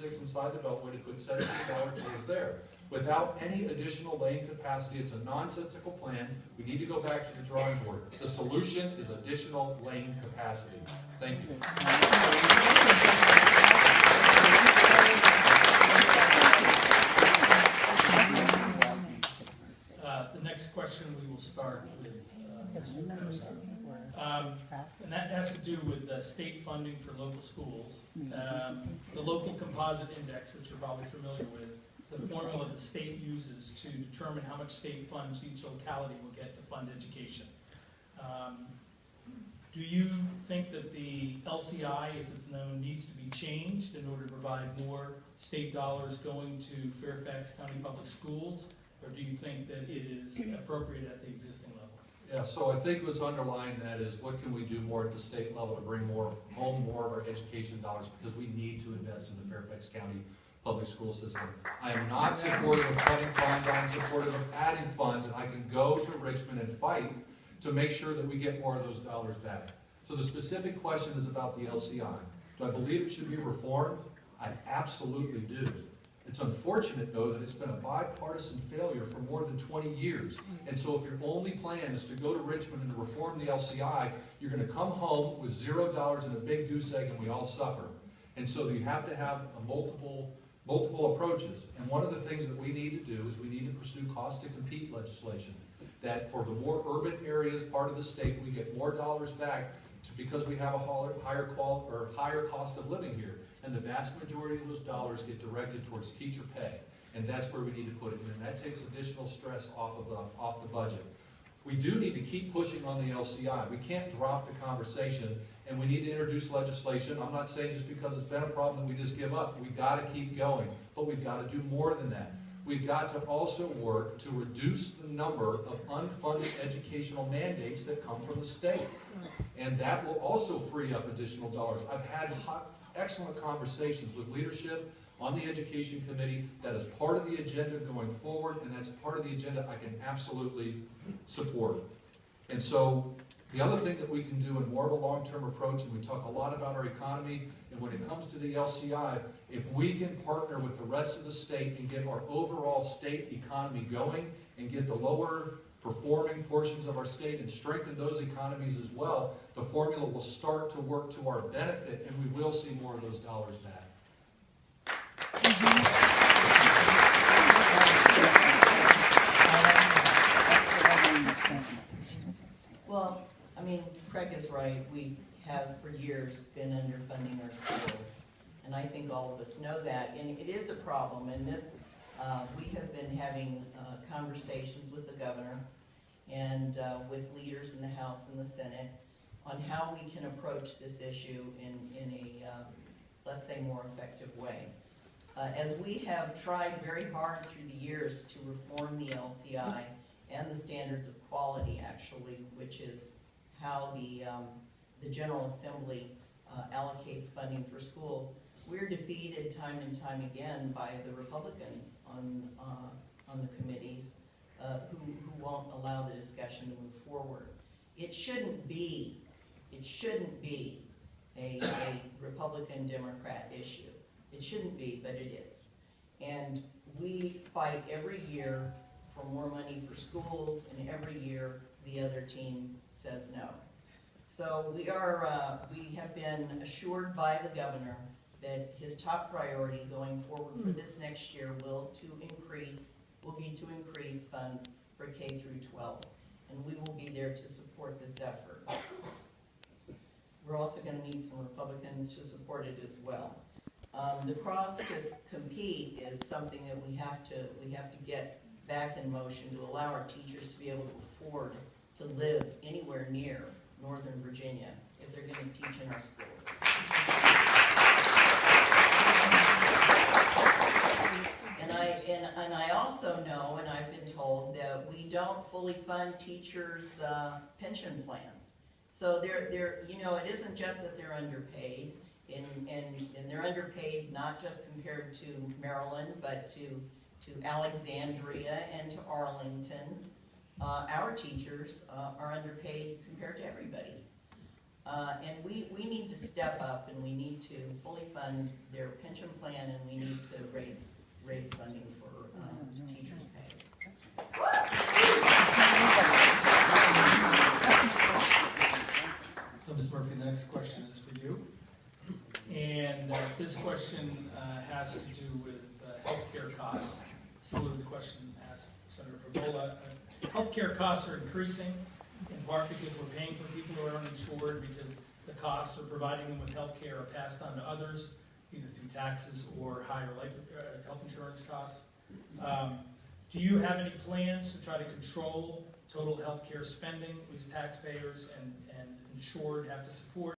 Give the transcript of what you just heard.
66 inside the Beltway to put $17 towards there. Without any additional lane capacity, it's a nonsensical plan. We need to go back to the drawing board. The solution is additional lane capacity. Thank you. The next question we will start with and that has to do with state funding for local schools. The local composite index, which you're probably familiar with, the formula the state uses to determine how much state funds each locality will get to fund education. Do you think that the LCI, as it's known, needs to be changed in order to provide more state dollars going to Fairfax County Public Schools, or do you think that it is appropriate at the existing level? Yeah, so I think what's underlying that is what can we do more at the state level to bring more of our education dollars, because we need to invest in the Fairfax County public school system. I am not supportive of cutting funds, I'm supportive of adding funds, and I can go to Richmond and fight to make sure that we get more of those dollars back. So the specific question is about the LCI. Do I believe it should be reformed? I absolutely do. It's unfortunate, though, that it's been a bipartisan failure for more than 20 years. And so if your only plan is to go to Richmond and to reform the LCI, you're going to come home with $0 and a big goose egg, and we all suffer. And so you have to have a multiple approaches. And one of the things that we need to do is we need to pursue cost to compete legislation. That for the more urban areas, part of the state, we get more dollars back because we have a higher cost of living here. And the vast majority of those dollars get directed towards teacher pay. And that's where we need to put it. And that takes additional stress off the budget. We do need to keep pushing on the LCI. We can't drop the conversation, and we need to introduce legislation. I'm not saying just because it's been a problem that we just give up. We've got to keep going, but we've got to do more than that. We've got to also work to reduce the number of unfunded educational mandates that come from the state. And that will also free up additional dollars. I've had excellent conversations with leadership on the education committee. That is part of the agenda going forward, and that's part of the agenda I can absolutely support. And so the other thing that we can do in more of a long-term approach, and we talk a lot about our economy, and when it comes to the LCI, if we can partner with the rest of the state and get our overall state economy going and get the lower performing portions of our state and strengthen those economies as well, the formula will start to work to our benefit, and we will see more of those dollars back. Well, I mean, Craig is right. We have for years been underfunding our schools, and I think all of us know that. And it is a problem. And this, we have been having conversations with the governor and with leaders in the House and the Senate on how we can approach this issue in a, let's say, more effective way. As we have tried very hard through the years to reform the LCI and the standards of quality, actually, which is how the General Assembly allocates funding for schools, we're defeated time and time again by the Republicans on the committees who won't allow the discussion to move forward. It shouldn't be a Republican-Democrat issue. It shouldn't be, but it is. And we fight every year for more money for schools, and every year the other team says no. So we have been assured by the governor that his top priority going forward for this next year will be to increase funds for K through 12, and we will be there to support this effort. We're also going to need some Republicans to support it as well. The cross to compete is something that we have to get back in motion to allow our teachers to be able to afford to live anywhere near Northern Virginia if they're going to teach in our schools. And I also know, and I've been told, that we don't fully fund teachers' pension plans. So it isn't just that they're underpaid, and they're underpaid not just compared to Maryland, but to Alexandria and to Arlington. Our teachers are underpaid compared to everybody. And we need to step up, and we need to fully fund their pension plan, and we need to raise funding for teachers' pay. So, Ms. Murphy, the next question is for you. And this question has to do with healthcare costs, similar to the question asked Senator Favola. Healthcare costs are increasing, in part because we're paying for people who are uninsured, because the costs of providing them with healthcare are passed on to others, either through taxes or higher health insurance costs. Do you have any plans to try to control total healthcare spending? These taxpayers and insured have to support